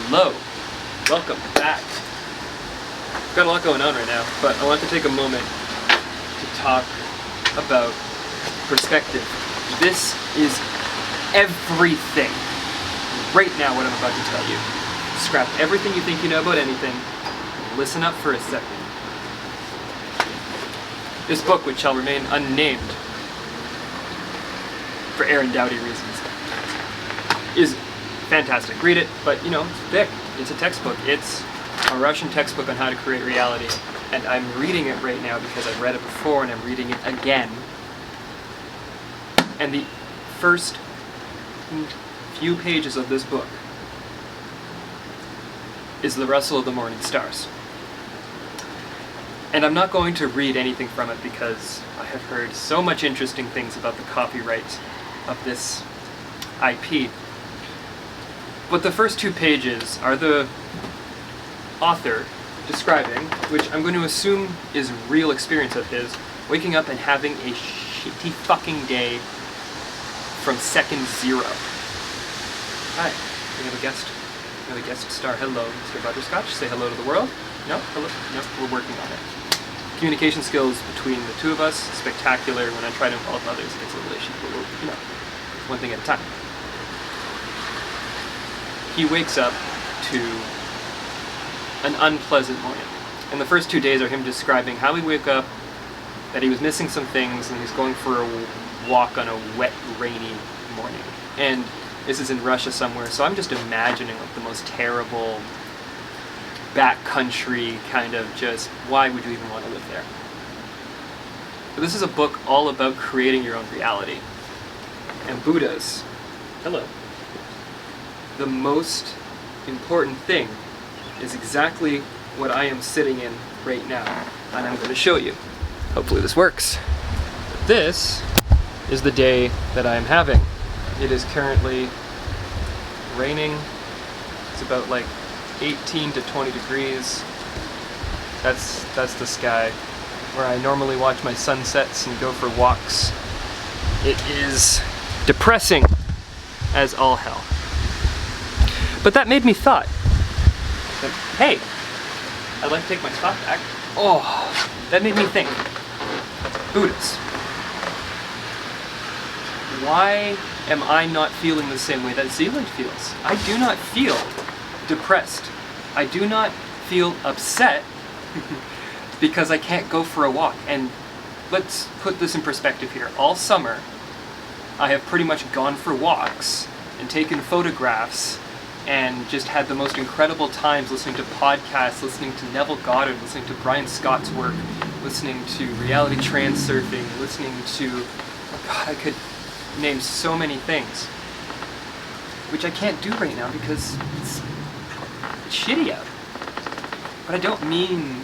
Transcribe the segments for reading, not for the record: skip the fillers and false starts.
Hello, welcome back. Got a lot going on right now, but I want to take a moment to talk about perspective. This is everything. Right now, what I'm about to tell you. Scrap everything you think you know about anything. Listen up for a second. This book, which shall remain unnamed for Aaron Dowdy reasons, is fantastic. Read it, but you know, it's thick. It's a textbook. It's a Russian textbook on how to create reality. And I'm reading it right now because I've read it before and I'm reading it again. And the first few pages of this book is the rustle of the morning stars. And I'm not going to read anything from it because I have heard so much interesting things about the copyright of this IP. But the first 2 pages are the author describing, which I'm going to assume is real experience of his, waking up and having a shitty fucking day from second 0. Hi, we have a guest. We have a guest star. Hello, Mr. Butterscotch. Say hello to the world. No? Hello? No, we're working on it. Communication skills between the two of us, spectacular. When I try to involve others, it gets a little ishy, but we'll, you know, one thing at a time. He wakes up to an unpleasant morning. And the first 2 days are him describing how he woke up, that he was missing some things, and he's going for a walk on a wet, rainy morning. And this is in Russia somewhere, so I'm just imagining like the most terrible backcountry kind of just, why would you even want to live there? But this is a book all about creating your own reality. And Buddhas, hello, the most important thing is exactly what I am sitting in right now, and I'm going to show you. Hopefully this works. But this is the day that I am having. It is currently raining. It's about like 18 to 20 degrees. That's the sky where I normally watch my sunsets and go for walks. It is depressing as all hell. But that made me thought, hey, I'd like to take my spot back. Oh, that made me think. Buddhas. Why am I not feeling the same way that Zealand feels? I do not feel depressed. I do not feel upset because I can't go for a walk. And let's put this in perspective here. All summer, I have pretty much gone for walks and taken photographs and just had the most incredible times listening to podcasts, listening to Neville Goddard, listening to Brian Scott's work, listening to reality transurfing, listening to, oh God, I could name so many things, which I can't do right now because it's shitty out. But I don't mean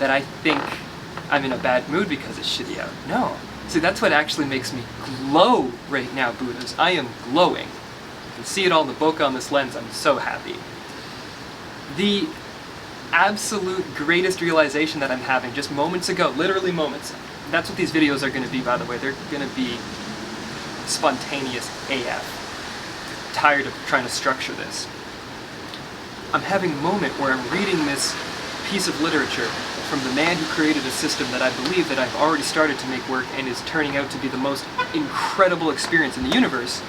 that I think I'm in a bad mood because it's shitty out. No. See, that's what actually makes me glow right now, Buddhas. I am glowing. You can see it all in the bokeh on this lens. I'm so happy. The absolute greatest realization that I'm having just moments ago, literally moments. That's what these videos are going to be, by the way. They're going to be spontaneous AF. Tired of trying to structure this. I'm having a moment where I'm reading this piece of literature from the man who created a system that I believe that I've already started to make work and is turning out to be the most incredible experience in the universe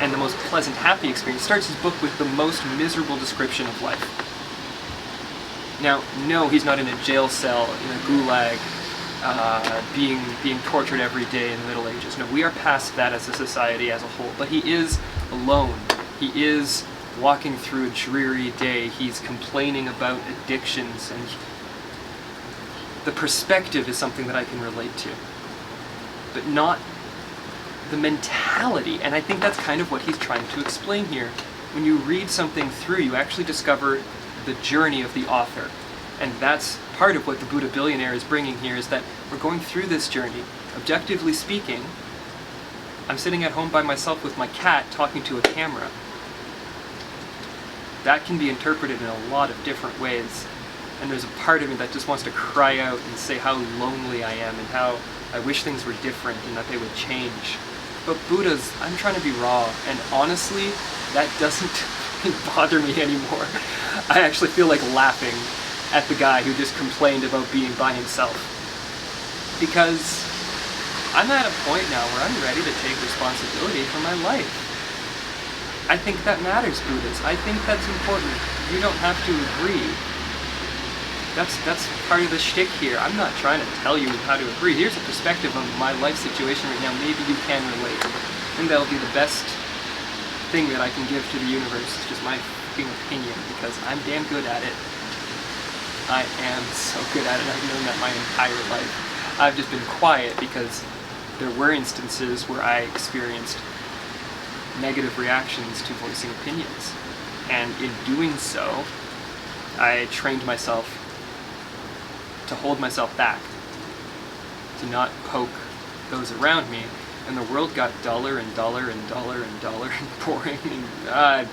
and the most pleasant, happy experience. Starts his book with the most miserable description of life. Now, no, he's not in a jail cell, in a gulag, being tortured every day in the Middle Ages. No, we are past that as a society as a whole. But he is alone. He is walking through a dreary day. He's complaining about addictions, and the perspective is something that I can relate to, but not the mentality. And I think that's kind of what he's trying to explain here. When you read something through, you actually discover the journey of the author. And that's part of what the Buddha Billionaire is bringing here, is that we're going through this journey. Objectively speaking, I'm sitting at home by myself with my cat talking to a camera. That can be interpreted in a lot of different ways. And there's a part of me that just wants to cry out and say how lonely I am and how I wish things were different and that they would change. But Buddhas, I'm trying to be raw, and honestly, that doesn't bother me anymore. I actually feel like laughing at the guy who just complained about being by himself. Because I'm at a point now where I'm ready to take responsibility for my life. I think that matters, Buddhas. I think that's important. You don't have to agree. That's part of the shtick here. I'm not trying to tell you how to agree. Here's a perspective of my life situation right now. Maybe you can relate. And that'll be the best thing that I can give to the universe. It's just my fucking opinion, because I'm damn good at it. I am so good at it. I've known that my entire life. I've just been quiet because there were instances where I experienced negative reactions to voicing opinions. And in doing so, I trained myself to hold myself back, to not poke those around me, and the world got duller and duller and duller and duller and boring. And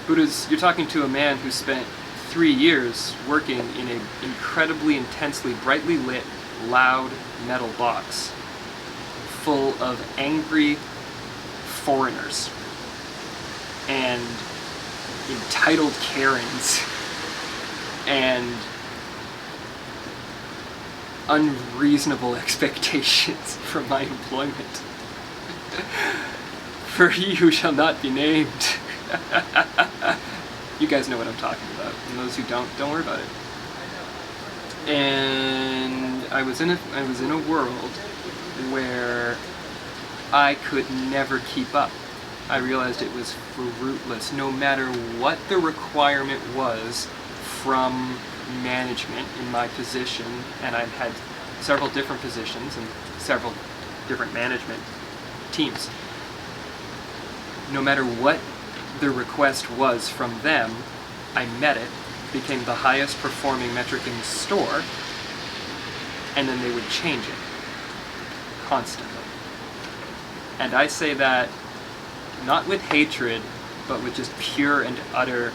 Buddhas, you're talking to a man who spent 3 years working in an incredibly intensely, brightly lit, loud metal box full of angry foreigners and entitled Karens and unreasonable expectations from my employment. For he who shall not be named. You guys know what I'm talking about, and those who don't worry about it. And I was in a world where I could never keep up. I realized it was fruitless, no matter what the requirement was from management in my position, and I've had several different positions and several different management teams. No matter what the request was from them, I met it, became the highest performing metric in the store, and then they would change it constantly. And I say that not with hatred, but with just pure and utter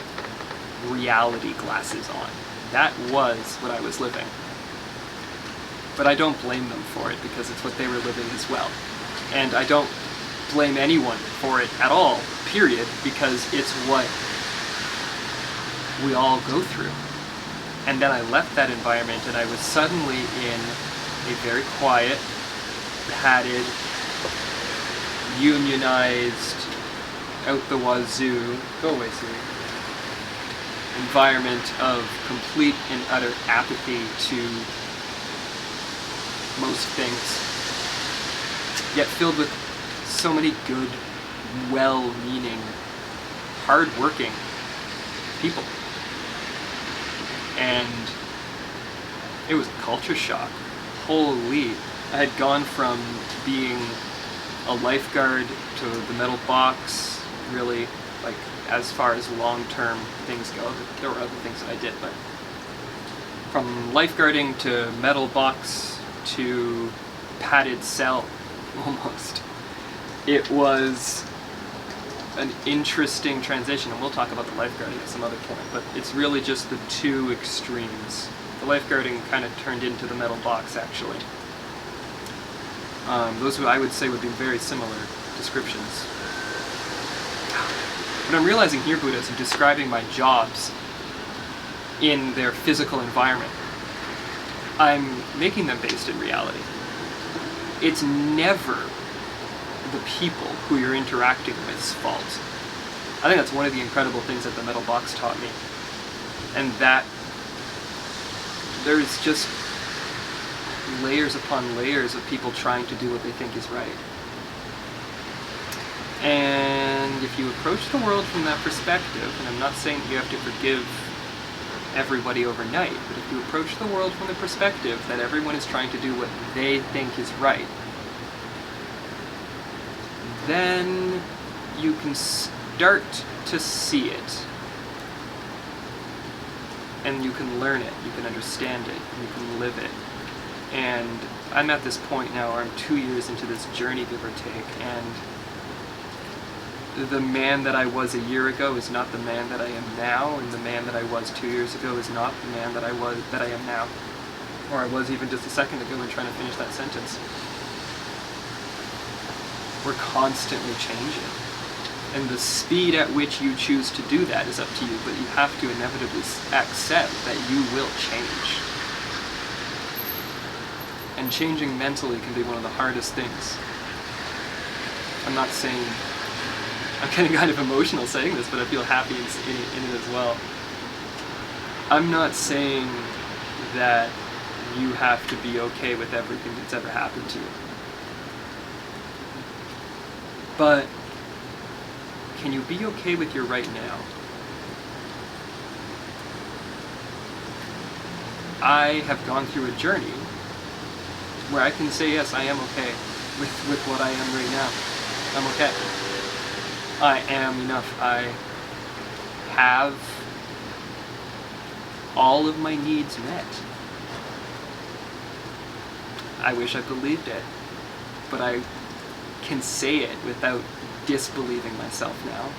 reality glasses on. That was what I was living. But I don't blame them for it, because it's what they were living as well. And I don't blame anyone for it at all, period, because it's what we all go through. And then I left that environment, and I was suddenly in a very quiet, padded, unionized, out the wazoo, go away Siri, environment of complete and utter apathy to most things, yet filled with so many good, well-meaning, hard-working people. And it was a culture shock. Holy, I had gone from being a lifeguard to the metal box, really, like, as far as long-term things go. There were other things that I did, but from lifeguarding to metal box to padded cell, almost. It was an interesting transition, and we'll talk about the lifeguarding at some other point, but it's really just the two extremes. The lifeguarding kind of turned into the metal box, actually. Those who I would say would be very similar descriptions. What I'm realizing here, Buddhas, in describing my jobs in their physical environment, I'm making them based in reality. It's never the people who you're interacting with's fault. I think that's one of the incredible things that the metal box taught me. And that there's just layers upon layers of people trying to do what they think is right. And if you approach the world from that perspective, and I'm not saying that you have to forgive everybody overnight, but if you approach the world from the perspective that everyone is trying to do what they think is right, then you can start to see it. And you can learn it, you can understand it, and you can live it. And I'm at this point now where I'm 2 years into this journey, give or take, and the man that I was a year ago is not the man that I am now, and the man that I was 2 years ago is not the man that I am now. Or I was even just a second ago when trying to finish that sentence. We're constantly changing. And the speed at which you choose to do that is up to you, but you have to inevitably accept that you will change. And changing mentally can be one of the hardest things. I'm not saying, I'm getting kind of emotional saying this, but I feel happy in it as well. I'm not saying that you have to be okay with everything that's ever happened to you. But can you be okay with your right now? I have gone through a journey where I can say, yes, I am okay with what I am right now. I'm okay. I am enough. I have all of my needs met. I wish I believed it, but I can say it without disbelieving myself now.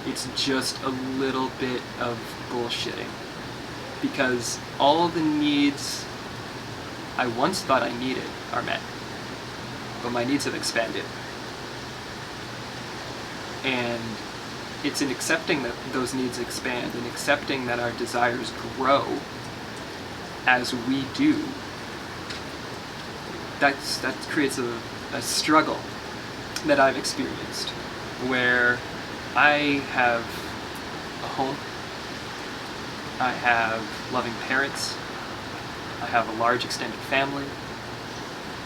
It's just a little bit of bullshitting, because all the needs I once thought I needed are met, but my needs have expanded. And it's in accepting that those needs expand and accepting that our desires grow as we do, that creates a struggle that I've experienced, where I have a home, I have loving parents, I have a large extended family,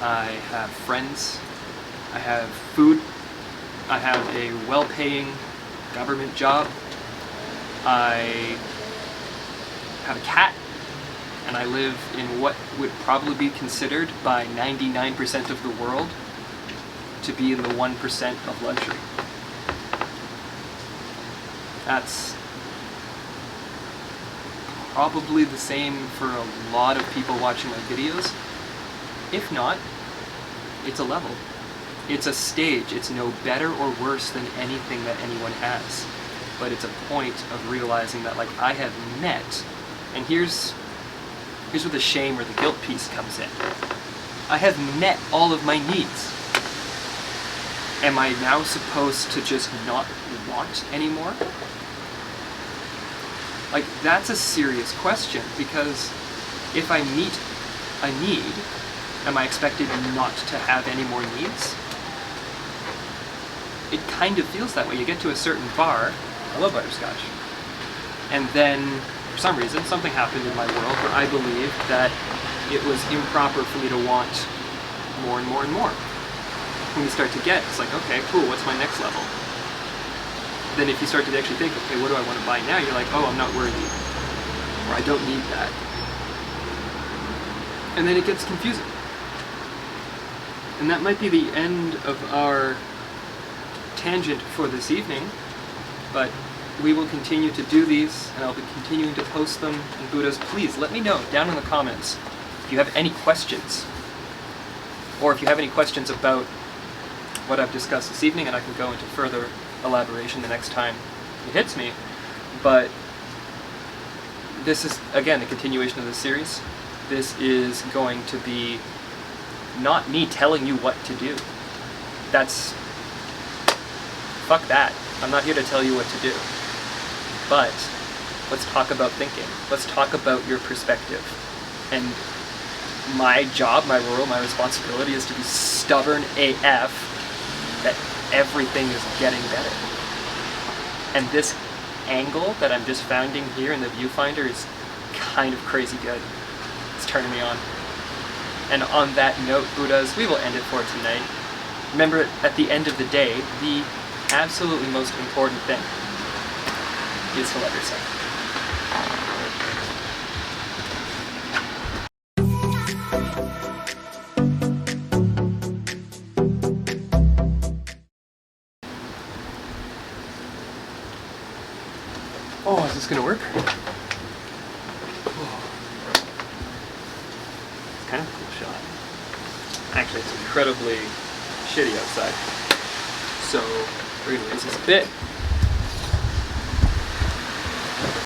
I have friends, I have food, I have a well-paying government job, I have a cat, and I live in what would probably be considered by 99% of the world to be in the 1% of luxury. That's probably the same for a lot of people watching my videos. If not, it's a level. It's a stage. It's no better or worse than anything that anyone has. But it's a point of realizing that, like, I have met, and here's where the shame or the guilt piece comes in. I have met all of my needs. Am I now supposed to just not want anymore? Like, that's a serious question, because if I meet a need, am I expected not to have any more needs? It kind of feels that way. You get to a certain bar, I love butterscotch, and then for some reason something happened in my world where I believed that it was improper for me to want more and more and more. When you start to get, it's like, okay, cool, what's my next level? Then if you start to actually think, okay, what do I want to buy now? You're like, oh, I'm not worthy, or I don't need that. And then it gets confusing. And that might be the end of our tangent for this evening, but we will continue to do these, and I'll be continuing to post them. And Buddhas, please let me know down in the comments if you have any questions, or if you have any questions about what I've discussed this evening, and I can go into further elaboration the next time it hits me. But this is, again, a continuation of the series. This is going to be not me telling you what to do. Fuck that. I'm not here to tell you what to do. But let's talk about thinking. Let's talk about your perspective. And my job, my role, my responsibility is to be stubborn AF that everything is getting better. And this angle that I'm just finding here in the viewfinder is kind of crazy good. It's turning me on. And on that note, Buddhas, we will end it for tonight. Remember, at the end of the day, the absolutely most important thing is to love yourself. Oh, is this gonna work? Oh. It's kind of a cool shot. Actually, it's incredibly shitty outside. So we're gonna use this a bit.